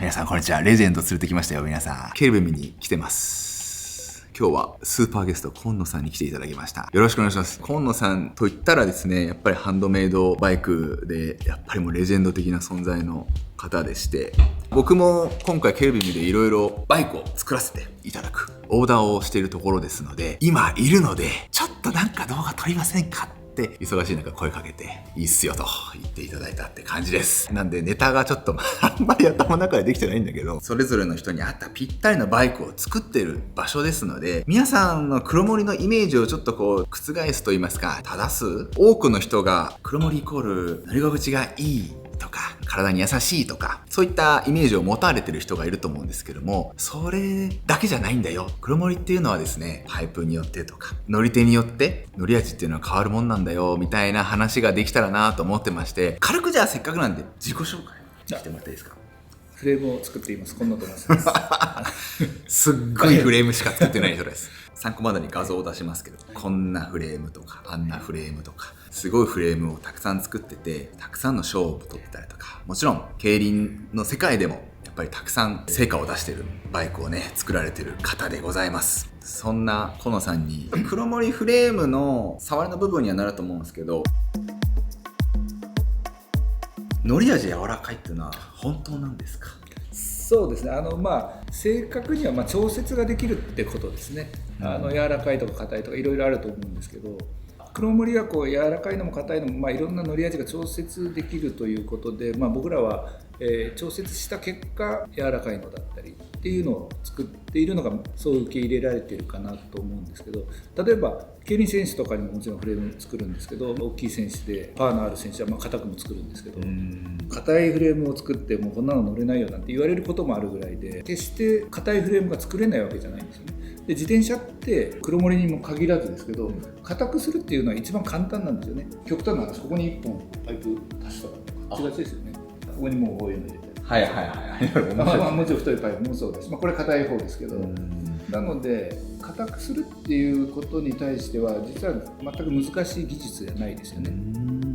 皆さんこんにちは。レジェンド連れてきましたよ。皆さんケルベミに来てます。今日はスーパーゲスト今野さんに来ていただきました。よろしくお願いします。今野さんといったらですね、やっぱりハンドメイドバイクでやっぱりもうレジェンド的な存在の方でして、僕も今回ケルベミでいろいろバイクを作らせていただくオーダーをしているところですので、今いるのでちょっとなんか動画撮りませんかって忙しい中声かけていいっすよと言っていただいたって感じです。なんでネタがちょっとあんまり頭の中でできてないんだけど、それぞれの人に合ったぴったりのバイクを作ってる場所ですので、皆さんの黒森のイメージをちょっとこう覆すと言いますか、正す。多くの人が黒森イコール乗り心地がいいとか体に優しいとか、そういったイメージを持たれてる人がいると思うんですけども、それだけじゃないんだよ。黒森っていうのはですね、パイプによってとか乗り手によって乗り味っていうのは変わるもんなんだよみたいな話ができたらなと思ってまして、軽くじゃあせっかくなんで自己紹介してもらっていいですか。フレームを作っています。今野と申します。すっごいフレームしか作ってない人です。参考までに画像を出しますけど、こんなフレームとかあんなフレームとか、すごいフレームをたくさん作ってて、たくさんの賞を取ってたりとか、もちろん競輪の世界でもやっぱりたくさん成果を出してるバイクをね作られてる方でございます。そんな今野さんに黒森フレームの触りの部分にはなると思うんですけど、乗り味柔らかいっていうのは本当なんですか？そうですね。正確には調節ができるってことですね。柔らかいとか硬いとかいろいろあると思うんですけど、黒森はこう柔らかいのも硬いのも、いろんな乗り味が調節できるということで、僕らは、調節した結果柔らかいのだったりっていうのを作っているのがそう受け入れられているかなと思うんですけど、例えば競輪選手とかにももちろんフレーム作るんですけど、大きい選手でパワーのある選手は硬くも作るんですけど、硬いフレームを作ってもうこんなの乗れないよなんて言われることもあるぐらいで、決して硬いフレームが作れないわけじゃないんですよね。で自転車って黒森にも限らずですけど、硬くするっていうのは一番簡単なんですよね。極端な話、ここに1本パイプ足したら違うですよね。ここにもうこういうの入れて、もちろん太いパイプもそうだし、これ硬い方ですけど、なので硬くするっていうことに対しては実は全く難しい技術じゃないですよね。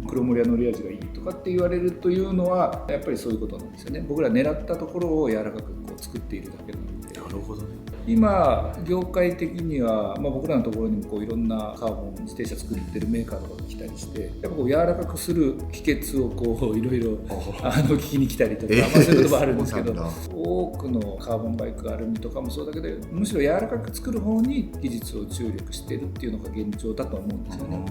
黒森は乗り味がいいとかって言われるというのはやっぱりそういうことなんですよね。僕ら狙ったところを柔らかくこう作っているだけなので。なるほどね。今業界的には、僕らのところにもこういろんなカーボン自転車作ってるメーカーとかが来たりして、やっぱこう柔らかくする秘訣をこういろいろ聞きに来たりとか、そういうこともあるんですけど、多くのカーボンバイクアルミとかもそうだけど、むしろ柔らかく作る方に技術を注力してるっていうのが現状だと思うんですよね。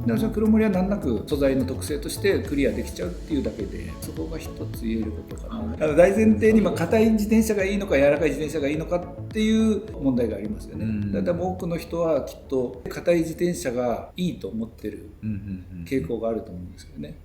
だから黒森は難なく素材の特性としてクリアできちゃうっていうだけで、そこが一つ言えることかな。大前提に硬い自転車がいいのか柔らかい自転車がいいのかっていう問題がありますよね。だから多くの人はきっと硬い自転車がいいと思ってる傾向があると思うんですけどね。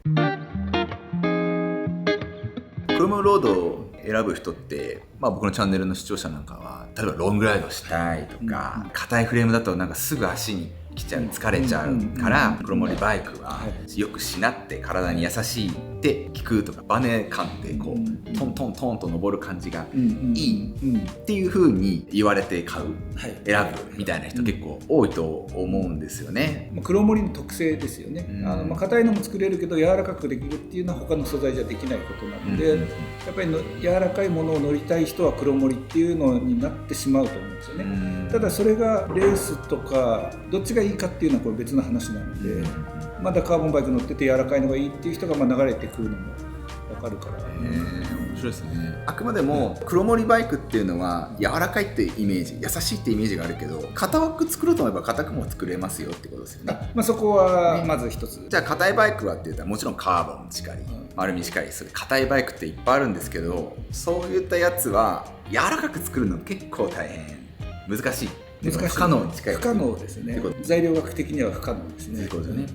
黒森ロードを選ぶ人って、僕のチャンネルの視聴者なんかは例えばロングライドしたいとか、硬いフレームだとなんかすぐ足に来ちゃう、疲れちゃうから、黒森バイクはよくしなって体に優しいって聞くとか、バネ感でこうトントントンと登る感じがいいっていう風に言われて買う、選ぶみたいな人結構多いと思うんですよね。黒森の特性ですよね。硬いのも作れるけど柔らかくできるっていうのは他の素材じゃできないことなので、やっぱり柔らかいものを乗りたい人は黒森っていうのになってしまうと思うんですよね。ただそれがレースとかどっちがいいかっていうのはこれ別の話なので、まだカーボンバイク乗ってて柔らかいのがいいっていう人が流れてくるのも分かるから、面白いですね。あくまでも黒森バイクっていうのは柔らかいっていうイメージ、優しいっていうイメージがあるけど、硬く作ろうと思えば硬くも作れますよってことですよね。そこはまず一つ、じゃあ硬いバイクはって言ったらもちろんカーボンしかり、アルミしかりする硬いバイクっていっぱいあるんですけど、そういったやつは柔らかく作るの結構大変難しい。不可能に近い。不可能ですね。材料学的には不可能ですね。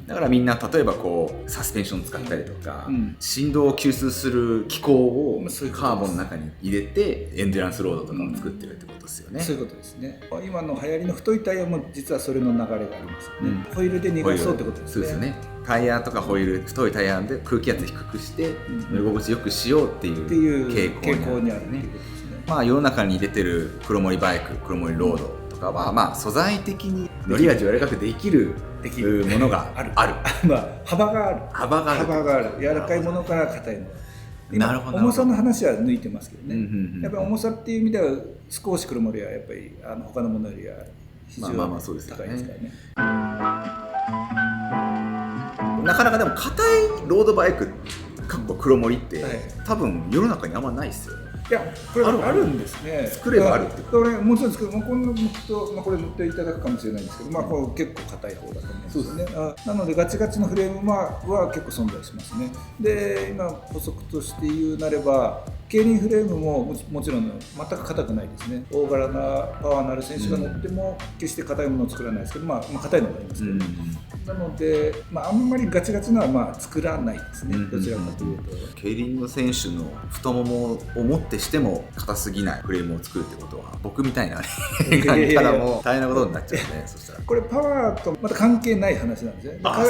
だからみんな例えばこうサスペンション使ったりとか、振動を吸収する機構をカーボンの中に入れてエンデュランスロードとかも作ってるってことですよね。そういうことですね。今の流行りの太いタイヤも実はそれの流れがありますよね。ホイールで逃がそうってことですね。そうですよね。タイヤとかホイール、太いタイヤで空気圧低くして乗り心地よくしようっていう傾向にあるっていうことですね。世の中に出てる黒森バイク、黒森ロードとかは素材的に乗り味を柔らかくできるものがある。幅がある。柔らかいものから硬いもの。なるほど。重さの話は抜いてますけどね、うんうんうん、やっぱり重さっていう意味では少し黒森はやっぱり他のものよりは非常に高いですからね。なかなかでも硬いロードバイクかっこ黒森って、はい、多分世の中にあんまないですよね。いや、これあるんですね。作ればあるってこれもちろん作る、これ塗っていただくかもしれないんですけど、これ結構硬い方だと思うんですよね。なのでガチガチのフレームは結構存在しますね。で、今補足として言うなれば、競輪フレームももちろん全く硬くないですね。大柄なパワーのある選手が乗っても決して硬いものを作らないですけど、硬いのがありますけど、なので、あんまりガチガチのは作らないですね、どちらかというと。競輪の選手の太ももをもってしても硬すぎないフレームを作るってことは、僕みたいなねがいたらもう大変なことになっちゃうね。そしたらこれパワーとまた関係ない話なんですね。パワ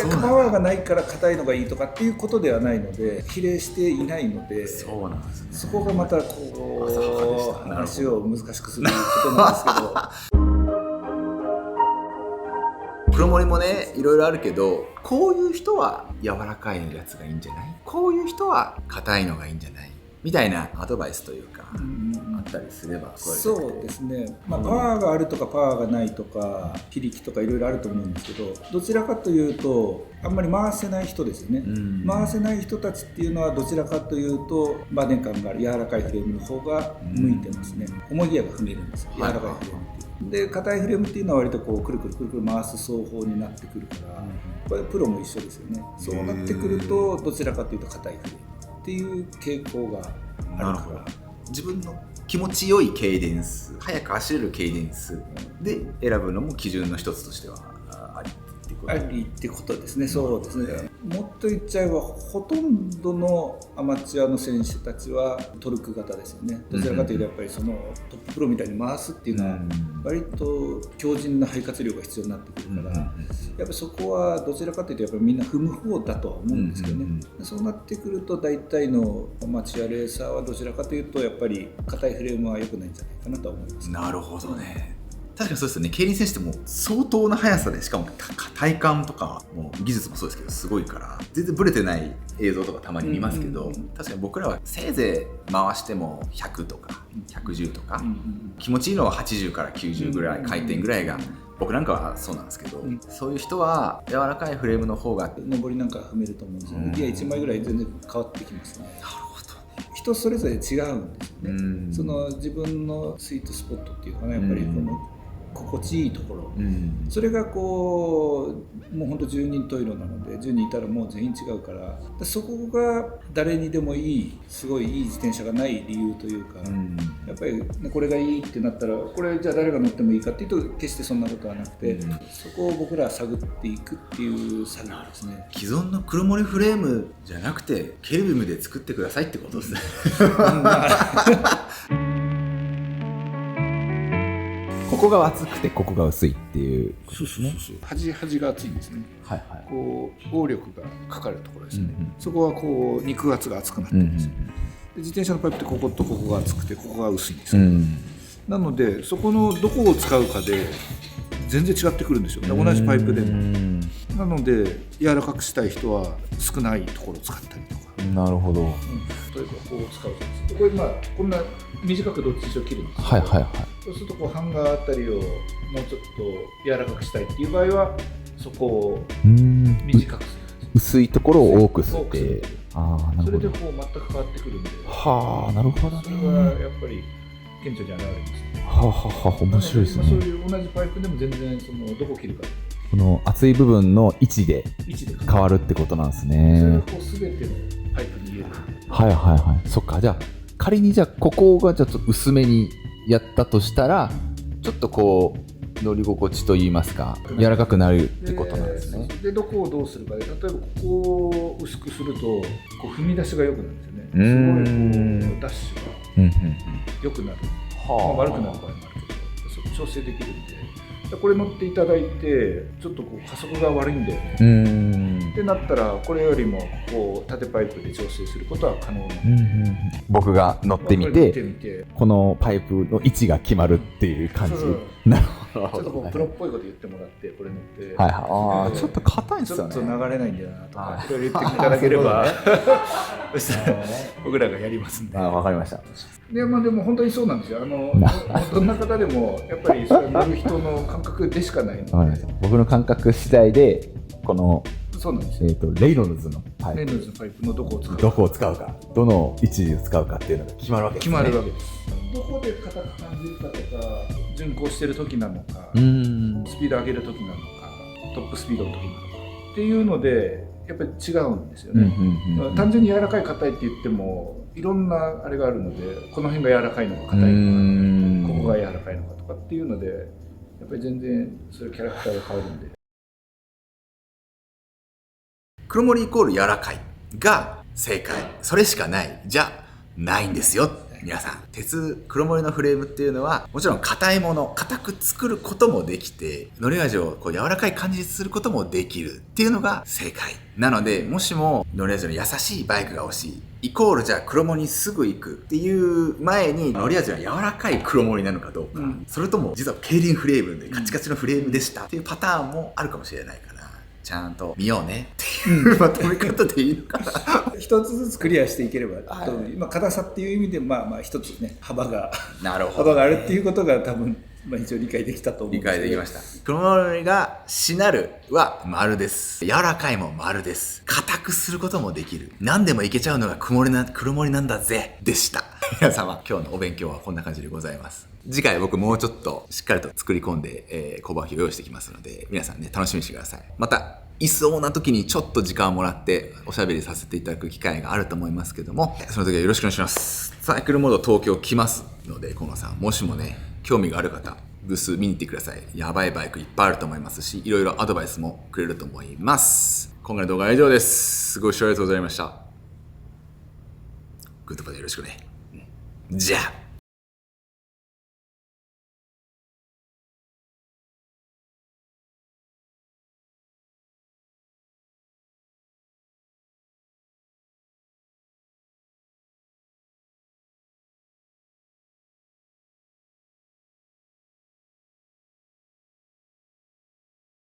ーがないから硬いのがいいとかっていうことではないので、比例していないので、そうなんですね。そこがまた話を難しくすることなんですけど。黒森もね、いろいろあるけど、こういう人は柔らかいやつがいいんじゃない、こういう人は硬いのがいいんじゃないみたいなアドバイスというか、あったりすれば。そうですね、パワーがあるとかパワーがないとか非力とかいろいろあると思うんですけど、どちらかというとあんまり回せない人ですよね。回せない人たちっていうのはどちらかというとバネ感がある柔らかいフレームの方が向いてますね。重いギアが踏めるんですよ、柔らかいフレームっていう。で、硬いフレームっていうのは割とこうくるくるくるくる回す奏法になってくるから、これプロも一緒ですよね。そうなってくるとどちらかというと硬いフレームっていう傾向があるから、自分の気持ちよいケイデンス、速く走れるケイデンスで選ぶのも基準の一つとしてはありってことですね。そうですね。もっと言っちゃえばほとんどのアマチュアの選手たちはトルク型ですよね。どちらかというとやっぱりそのトッププロみたいに回すっていうのは割と強靭な肺活量が必要になってくるから、やっぱりそこはどちらかというとやっぱりみんな踏む方だとは思うんですけどね。そうなってくると大体のアマチュアレーサーはどちらかというとやっぱり硬いフレームは良くないんじゃないかなとは思います。なるほどね。確かにそうですよね。競輪選手ってもう相当な速さで、しかも体幹とかもう技術もそうですけどすごいから、全然ブレてない映像とかたまに見ますけど、確かに僕らはせいぜい回しても100とか110とか、気持ちいいのは80から90ぐらい、回転ぐらいが僕なんかはそうなんですけど、そういう人は柔らかいフレームの方が上りなんか踏めると思うんですよ。ギア1枚ぐらい全然変わってきますね。なるほど。人それぞれ違うんですよね。その自分のスイートスポットっていうかな、やっぱりこの心地いいところ、それがこうもうほんと10人十色なので、10人いたらもう全員違うから、そこが誰にでもいい、すごいいい自転車がない理由というか、やっぱりこれがいいってなったらこれじゃあ誰が乗ってもいいかっていうと決してそんなことはなくて、そこを僕らは探っていくっていう作業ですね。既存の黒森フレームじゃなくてケルビムで作ってくださいってことですね。ここが厚くてここが薄いっていうことですね。端が厚いんですね。はいはい。こう応力がかかるところですね。そこはこう肉厚が厚くなってるんです。で自転車のパイプってこことここが厚くてここが薄いんですよ。なのでそこのどこを使うかで全然違ってくるんですよ。同じパイプでも。なので柔らかくしたい人は少ないところを使ったりとか。なるほど。例えばこう使うじゃないですか。これこんな短くどっちにしろ切るんですけど、はいはいはい。そうするとこうハンガーあたりをもうちょっと柔らかくしたいっていう場合はそこを短くする。薄いところを多くすって。それでこう全く変わってくるんで。はあ、なるほどね。それはやっぱり顕著に現れますね。面白いですね。そういう同じパイプでも全然そのどこ切るか。この厚い部分の位置で変わるってことなんですね。それがこう全てのパイプに言える。はいはいはい。そっか。じゃあ仮にここがちょっと薄めにやったとしたら、ちょっとこう乗り心地といいますか柔らかくなるってことなんですね。でどこをどうするかで、例えばここを薄くするとこう踏み出しが良くなるんですよね。すごいこうダッシュが良くなる。悪くなる場合もあるけど、調整できるんで。これ乗っていただいてちょっとこう加速が悪いんだよね。ってなったらこれよりもこう縦パイプで調整することは可能なんで、僕が乗ってみこれて見てみてこのパイプの位置が決まるっていう感じ。そうなるほど。ちょっとこうプロっぽいこと言ってもらってこれ乗って、はいはい。ああ、ちょっと硬いんですよね。ちょっと流れないんだよなとはいかいろいろ言っていただければ、そしたらなるほどね僕らがやりますんで。わかりました。でも本当にそうなんですよ。どんな方でもやっぱりそれ乗る人の感覚でしかないので。わかりました。僕の感覚次第でこの、そうなんですよ。レイノルズのパイプレンノルズのパイプのどこを使うかどこを使うか、どの位置を使うかっていうのが決まるわけですね。決まるわけです。どこで硬く感じるかとか、巡航してる時なのか、うーん。スピード上げる時なのか、トップスピードの時なのかっていうのでやっぱり違うんですよね。単純に柔らかい硬いって言ってもいろんなあれがあるので、この辺が柔らかいのか硬いのか、ここが柔らかいのかとかっていうので、やっぱり全然そういうキャラクターが変わるんで。黒森イコール柔らかいが正解、それしかないじゃないんですよ。皆さん、黒森のフレームっていうのはもちろん硬いもの、硬く作ることもできて、乗り味をこう柔らかい感じにすることもできるっていうのが正解なので、もしも乗り味の優しいバイクが欲しいイコールじゃあ黒森にすぐ行くっていう前に、乗り味は柔らかい黒森なのかどうか、それとも実は競輪フレームでカチカチのフレームでしたっていうパターンもあるかもしれないから、ちゃんと見ようねっていうまとめ方でいいのかな。一つずつクリアしていければ、今硬さっていう意味で一つね幅があるっていうことが多分一応理解できたと思うんですけど。理解できました。黒森がしなるは丸です。柔らかいも丸です。硬くすることもできる。何でもいけちゃうのが黒森なんだぜでした。皆様、今日のお勉強はこんな感じでございます。次回僕もうちょっとしっかりと作り込んで、小バキを用意してきますので、皆さんね、楽しみにしてください。またいそうな時にちょっと時間をもらっておしゃべりさせていただく機会があると思いますけども、その時はよろしくお願いします。サイクルモード東京来ますので、河野さん、もしもね興味がある方、ブース見に行ってください。やばいバイクいっぱいあると思いますし、いろいろアドバイスもくれると思います。今回の動画は以上です。ご視聴ありがとうございました。グッドボタンよろしくね。じゃあ